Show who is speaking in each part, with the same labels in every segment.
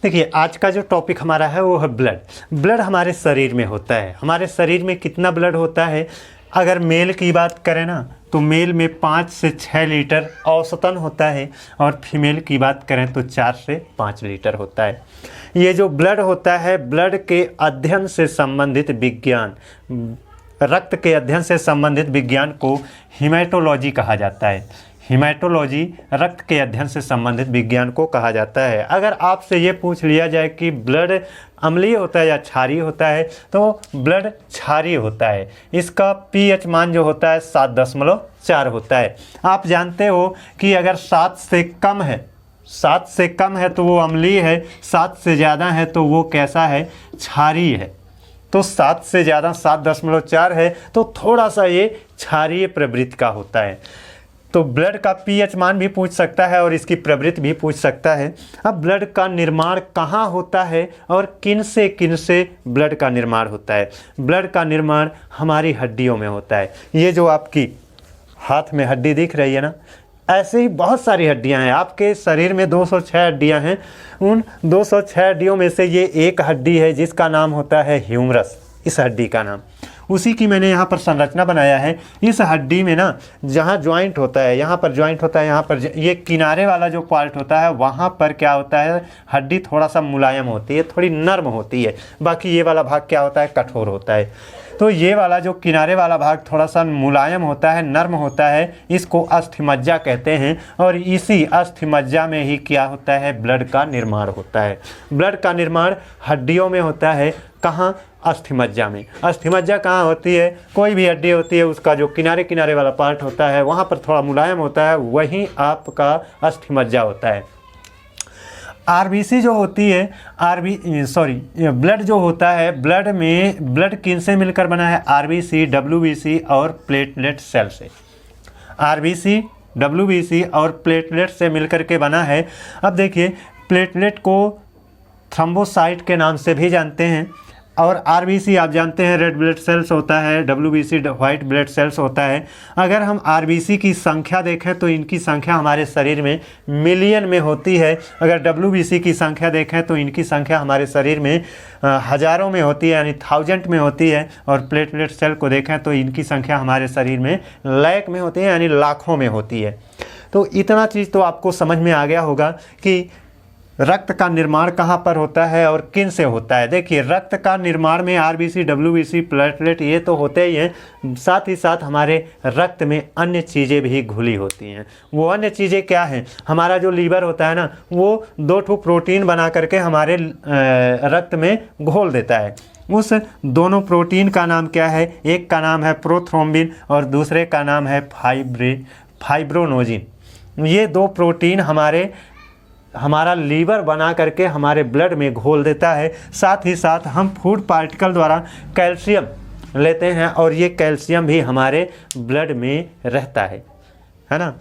Speaker 1: देखिए आज का जो टॉपिक हमारा है वो है ब्लड। ब्लड हमारे शरीर में होता है। हमारे शरीर में कितना ब्लड होता है, अगर मेल की बात करें ना तो मेल में 5 से 6 लीटर औसतन होता है और फीमेल की बात करें तो 4 से 5 लीटर होता है। ये जो ब्लड होता है, ब्लड के अध्ययन से संबंधित विज्ञान, रक्त के अध्ययन से संबंधित विज्ञान को हीमेटोलॉजी कहा जाता है। हीमेटोलॉजी रक्त के अध्ययन से संबंधित विज्ञान को कहा जाता है। अगर आपसे ये पूछ लिया जाए कि ब्लड अम्लीय होता है या क्षारीय होता है, तो ब्लड क्षारीय होता है। इसका पीएच मान जो होता है 7.4 होता है। आप जानते हो कि अगर 7 से कम है तो वो अम्लीय है, 7 से ज़्यादा है तो वो कैसा है, क्षारीय है। तो 7 से ज़्यादा 7.4 है तो थोड़ा सा ये क्षारीय प्रवृत्ति का होता है। तो ब्लड का पीएच मान भी पूछ सकता है और इसकी प्रवृत्ति भी पूछ सकता है। अब ब्लड का निर्माण कहाँ होता है और किन से ब्लड का निर्माण होता है। ब्लड का निर्माण हमारी हड्डियों में होता है। ये जो आपकी हाथ में हड्डी दिख रही है ना, ऐसे ही बहुत सारी हड्डियां हैं। आपके शरीर में 206 हड्डियां हैं। उन 206 हड्डियों में से ये एक हड्डी है जिसका नाम होता है ह्यूमरस। इस हड्डी का नाम, उसी की मैंने यहाँ पर संरचना बनाया है। इस हड्डी में ना जहाँ जॉइंट होता है, यहाँ पर जॉइंट होता है, यहाँ पर ये किनारे वाला जो पार्ट होता है वहाँ पर क्या होता है, हड्डी थोड़ा सा मुलायम होती है, थोड़ी नर्म होती है। बाकी ये वाला भाग क्या होता है, कठोर होता है। तो ये वाला जो किनारे वाला भाग थोड़ा सा मुलायम होता है, नर्म होता है, इसको अस्थिमज्जा कहते हैं। और इसी अस्थिमज्जा में ही क्या होता है, ब्लड का निर्माण होता है। ब्लड का निर्माण हड्डियों में होता है। कहाँ, अस्थिमज्जा में। अस्थिमज्जा कहाँ होती है, कोई भी हड्डी होती है उसका जो किनारे वाला पार्ट होता है वहाँ पर थोड़ा मुलायम होता है, वहीं आपका अस्थिमज्जा होता है। आरबीसी जो होती है, ब्लड जो होता है, ब्लड किन से मिलकर बना है, आरबीसी, डब्ल्यूबीसी और प्लेटलेट सेल से। आरबीसी, डब्ल्यूबीसी और प्लेटलेट से मिलकर के बना है। अब देखिए, प्लेटलेट को थ्रोम्बोसाइट के नाम से भी जानते हैं और आरबीसी आप जानते हैं रेड ब्लड सेल्स होता है, डब्ल्यूबीसी व्हाइट ब्लड सेल्स होता है। अगर हम आरबीसी की संख्या देखें तो इनकी संख्या हमारे शरीर में मिलियन में होती है। अगर डब्ल्यूबीसी की संख्या देखें तो इनकी संख्या हमारे शरीर में हज़ारों में होती है, यानी 1000 में होती है। और प्लेटलेट सेल को देखें तो इनकी संख्या हमारे शरीर में लाख में होती है, यानी लाखों में होती है। तो इतना चीज़ तो आपको समझ में आ गया होगा कि रक्त का निर्माण कहाँ पर होता है और किन से होता है। देखिए, रक्त का निर्माण में आरबीसी, डब्ल्यूबीसी, प्लेटलेट ये तो होते ही हैं, साथ ही साथ हमारे रक्त में अन्य चीज़ें भी घुली होती हैं। वो अन्य चीज़ें क्या हैं, हमारा जो लीवर होता है ना, वो 2 प्रोटीन बना करके हमारे रक्त में घोल देता है। उस दोनों प्रोटीन का नाम क्या है, एक का नाम है प्रोथ्रोम्बिन और दूसरे का नाम है फाइब्रोनोजिन। ये 2 प्रोटीन हमारा लीवर बना करके हमारे ब्लड में घोल देता है। साथ ही साथ हम फूड पार्टिकल द्वारा कैल्शियम लेते हैं और ये कैल्शियम भी हमारे ब्लड में रहता है ना।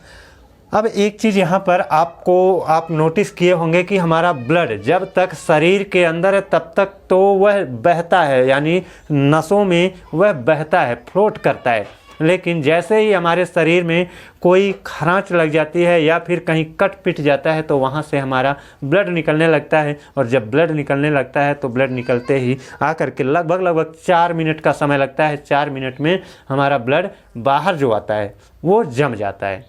Speaker 1: अब एक चीज़ यहाँ पर आप नोटिस किए होंगे कि हमारा ब्लड जब तक शरीर के अंदर है तब तक तो वह बहता है, यानी नसों में वह बहता है, फ्लोट करता है। लेकिन जैसे ही हमारे शरीर में कोई खरांच लग जाती है या फिर कहीं कट पिट जाता है तो वहाँ से हमारा ब्लड निकलने लगता है। और जब ब्लड निकलने लगता है तो ब्लड निकलते ही आकर के लगभग 4 मिनट का समय लगता है। 4 मिनट में हमारा ब्लड बाहर जो आता है वो जम जाता है।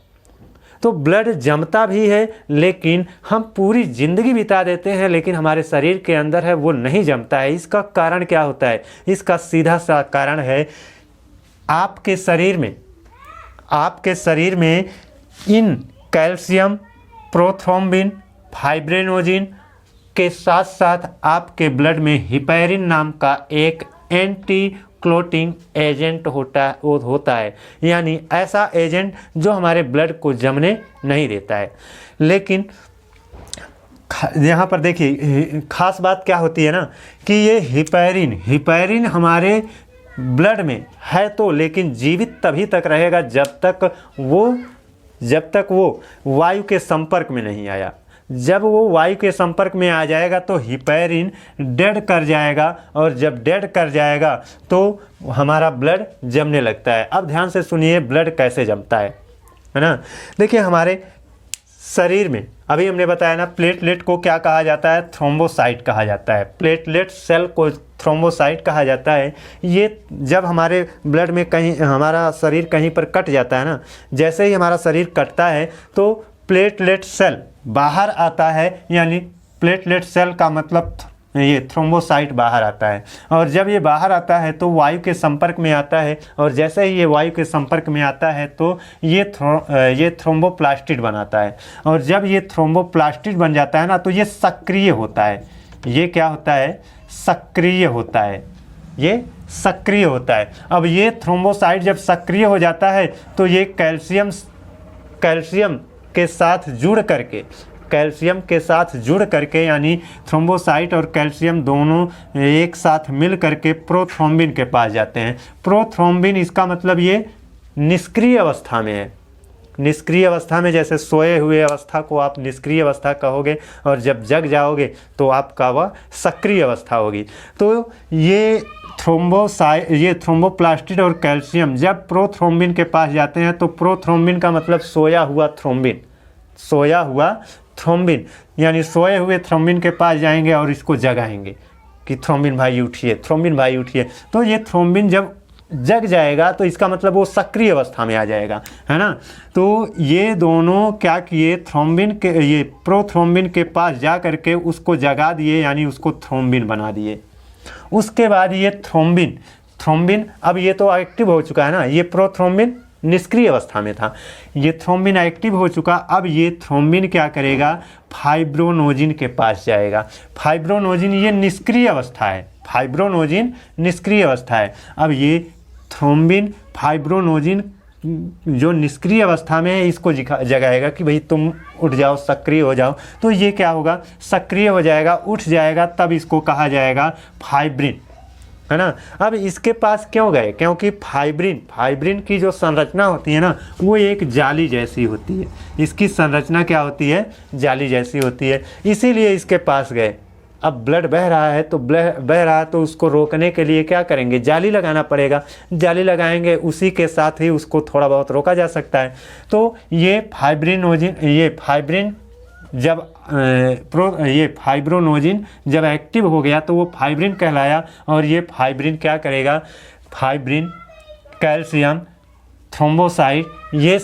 Speaker 1: तो ब्लड जमता भी है, लेकिन हम पूरी ज़िंदगी बिता देते हैं, लेकिन हमारे शरीर के अंदर है वो नहीं जमता है। इसका कारण क्या होता है, इसका सीधा सा कारण है आपके शरीर में इन कैल्शियम, प्रोथ्रोम्बिन, फाइब्रोनोजिन के साथ साथ आपके ब्लड में हिपैरिन नाम का एक एंटी क्लोटिंग एजेंट होता है, यानी ऐसा एजेंट जो हमारे ब्लड को जमने नहीं देता है। लेकिन यहाँ पर देखिए, खास बात क्या होती है ना कि ये हिपैरिन हमारे ब्लड में है तो, लेकिन जीवित तभी तक रहेगा जब तक वो वायु के संपर्क में नहीं आया। जब वो वायु के संपर्क में आ जाएगा तो हिपैरिन डेड कर जाएगा, और जब डेड कर जाएगा तो हमारा ब्लड जमने लगता है। अब ध्यान से सुनिए ब्लड कैसे जमता है ना। देखिए, हमारे शरीर में अभी हमने बताया ना, प्लेटलेट को क्या कहा जाता है, थ्रोम्बोसाइट कहा जाता है। प्लेटलेट सेल को थ्रोम्बोसाइट कहा जाता है। ये जब हमारे ब्लड में कहीं, हमारा शरीर कहीं पर कट जाता है ना, जैसे ही हमारा शरीर कटता है तो प्लेटलेट सेल बाहर आता है, यानी प्लेटलेट सेल का मतलब ये थ्रोम्बोसाइट बाहर आता है। और जब ये बाहर आता है तो वायु के संपर्क में आता है, और जैसे ही ये वायु के संपर्क में आता है तो ये थ्रोम्बोप्लास्टिड बनाता है। और जब ये थ्रोम्बोप्लास्टिड बन जाता है ना, तो ये सक्रिय होता है। ये क्या होता है, सक्रिय होता है, ये सक्रिय होता है। अब ये थ्रोम्बोसाइट जब सक्रिय हो जाता है तो ये कैल्शियम के साथ जुड़ करके यानी थ्रोम्बोसाइट और कैल्शियम दोनों एक साथ मिल करके प्रोथ्रोम्बिन के पास जाते हैं। प्रोथ्रोम्बिन, इसका मतलब ये निष्क्रिय अवस्था में है। निष्क्रिय अवस्था में, जैसे सोए हुए अवस्था को आप निष्क्रिय अवस्था कहोगे, और जब जग जाओगे तो आपका वह सक्रिय अवस्था होगी। तो ये थ्रोम्बोप्लास्टिड और कैल्शियम जब प्रोथ्रोम्बिन के पास जाते हैं, तो प्रोथ्रोम्बिन का मतलब सोया हुआ थ्रोम्बिन, यानी सोए हुए थ्रोम्बिन के पास जाएंगे और इसको जगाएंगे कि थ्रोम्बिन भाई उठिए, थ्रोम्बिन भाई उठिए। तो ये थ्रोम्बिन जब जग जाएगा तो इसका मतलब वो सक्रिय अवस्था में आ जाएगा, है ना। तो ये दोनों क्या किए, ये प्रोथ्रोम्बिन के पास जा करके उसको जगा दिए, यानी उसको थ्रोम्बिन बना दिए। उसके बाद ये थ्रोम्बिन अब ये तो एक्टिव हो चुका है ना, ये प्रोथ्रोम्बिन निष्क्रिय अवस्था में था, ये थ्रोम्बिन एक्टिव हो चुका। अब ये थ्रोम्बिन क्या करेगा, फाइब्रोनोजिन के पास जाएगा। फाइब्रोनोजिन ये निष्क्रिय अवस्था है, फाइब्रोनोजिन निष्क्रिय अवस्था है। अब ये थ्रोम्बिन फाइब्रोनोजिन जो निष्क्रिय अवस्था में है इसको जगाएगा कि भाई तुम उठ जाओ, सक्रिय हो जाओ। तो ये क्या होगा, सक्रिय हो जाएगा, उठ जाएगा, तब इसको कहा जाएगा फाइब्रिन, है ना। अब इसके पास क्यों गए, क्योंकि फाइब्रिन की जो संरचना होती है ना, वो एक जाली जैसी होती है। इसकी संरचना क्या होती है, जाली जैसी होती है, इसीलिए इसके पास गए। अब ब्लड बह रहा है तो उसको रोकने के लिए क्या करेंगे, जाली लगाना पड़ेगा। जाली लगाएंगे, उसी के साथ ही उसको थोड़ा बहुत रोका जा सकता है। तो ये फाइब्रोनोजिन जब एक्टिव हो गया तो वो फाइब्रिन कहलाया। और ये फाइब्रिन क्या करेगा, फाइब्रिन, कैल्शियम, थ्रोम्बोसाइट, ये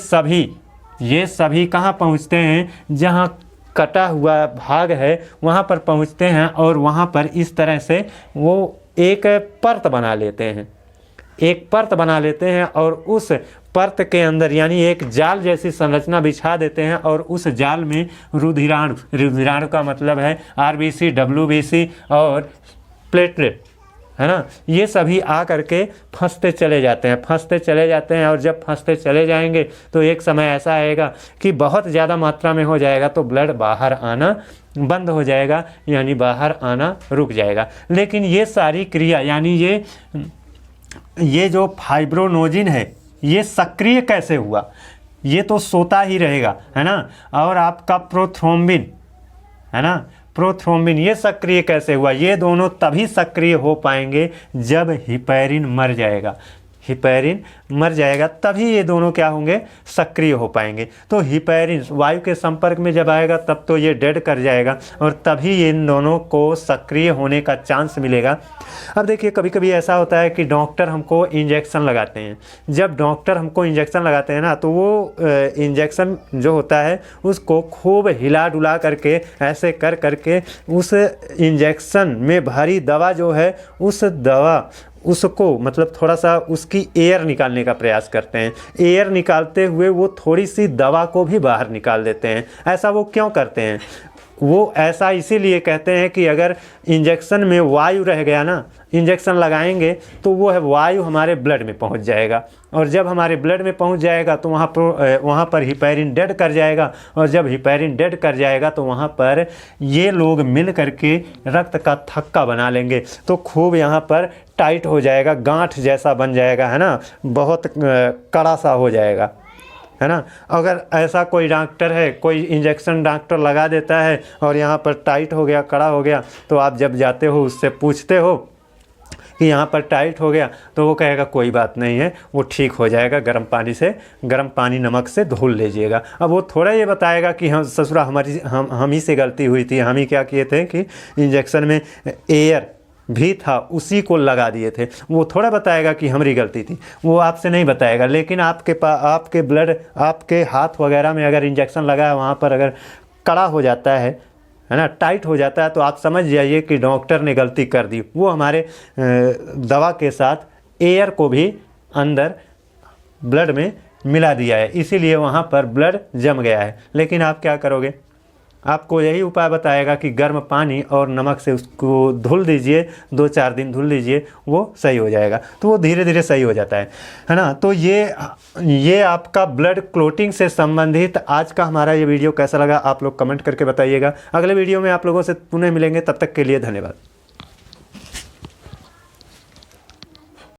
Speaker 1: सभी कहाँ पहुँचते हैं, जहाँ कटा हुआ भाग है वहाँ पर पहुँचते हैं, और वहाँ पर इस तरह से वो एक परत बना लेते हैं, और उस परत के अंदर यानी एक जाल जैसी संरचना बिछा देते हैं, और उस जाल में रुधिराणु का मतलब है आरबीसी, डब्ल्यूबीसी और प्लेटलेट, है ना, ये सभी आ करके फंसते चले जाते हैं। और जब फंसते चले जाएंगे तो एक समय ऐसा आएगा कि बहुत ज़्यादा मात्रा में हो जाएगा, तो ब्लड बाहर आना बंद हो जाएगा, यानी बाहर आना रुक जाएगा। लेकिन ये सारी क्रिया, यानी ये जो फाइब्रोनोजिन है ये सक्रिय कैसे हुआ, ये तो सोता ही रहेगा, है ना। और आपका प्रोथ्रोम्बिन, है ना, प्रोथ्रोम्बिन ये सक्रिय कैसे हुआ, ये दोनों तभी सक्रिय हो पाएंगे जब हिपैरिन मर जाएगा, तभी ये दोनों क्या होंगे, सक्रिय हो पाएंगे। तो हिपैरिन वायु के संपर्क में जब आएगा तब तो ये डेड कर जाएगा, और तभी इन दोनों को सक्रिय होने का चांस मिलेगा। अब देखिए, कभी कभी ऐसा होता है कि डॉक्टर हमको इंजेक्शन लगाते हैं। जब डॉक्टर हमको इंजेक्शन लगाते हैं ना, तो वो इंजेक्शन जो होता है उसको खूब हिला डुला करके, ऐसे कर करके उस इंजेक्शन में भरी दवा जो है, उसको मतलब थोड़ा सा उसकी एयर निकालने का प्रयास करते हैं। एयर निकालते हुए वो थोड़ी सी दवा को भी बाहर निकाल देते हैं। ऐसा वो क्यों करते हैं, वो ऐसा इसीलिए कहते हैं कि अगर इंजेक्शन में वायु रह गया ना, इंजेक्शन लगाएंगे तो वो है वायु हमारे ब्लड में पहुंच जाएगा, और जब हमारे ब्लड में पहुंच जाएगा तो वहाँ पर हिपैरिन डेड कर जाएगा, और जब हिपैरिन डेड कर जाएगा तो वहाँ पर ये लोग मिल करके रक्त का थक्का बना लेंगे, तो खूब यहाँ पर टाइट हो जाएगा, गांठ जैसा बन जाएगा, है ना, बहुत कड़ा सा हो जाएगा, है ना। अगर ऐसा कोई डॉक्टर है, कोई इंजेक्शन डॉक्टर लगा देता है और यहाँ पर टाइट हो गया, कड़ा हो गया, तो आप जब जाते हो उससे पूछते हो कि यहाँ पर टाइट हो गया, तो वो कहेगा कोई बात नहीं है, वो ठीक हो जाएगा, गर्म पानी नमक से धुल लीजिएगा। अब वो थोड़ा ये बताएगा कि हम ससुरा हम ही से गलती हुई थी, हम ही क्या किए थे कि इंजेक्शन में एयर भी था उसी को लगा दिए थे। वो थोड़ा बताएगा कि हमारी गलती थी, वो आपसे नहीं बताएगा। लेकिन आपके ब्लड, आपके हाथ वगैरह में अगर इंजेक्शन लगा है, वहाँ पर अगर कड़ा हो जाता है ना, टाइट हो जाता है, तो आप समझ जाइए कि डॉक्टर ने गलती कर दी। वो हमारे दवा के साथ एयर को भी अंदर ब्लड में मिला दिया है, इसीलिए वहाँ पर ब्लड जम गया है। लेकिन आप क्या करोगे, आपको यही उपाय बताएगा कि गर्म पानी और नमक से उसको धुल दीजिए, 2-4 दिन धुल दीजिए, वो सही हो जाएगा। तो वो धीरे धीरे सही हो जाता है ना। तो ये आपका ब्लड क्लोटिंग से संबंधित आज का हमारा ये वीडियो कैसा लगा, आप लोग कमेंट करके बताइएगा। अगले वीडियो में आप लोगों से पुनः मिलेंगे, तब तक के लिए धन्यवाद।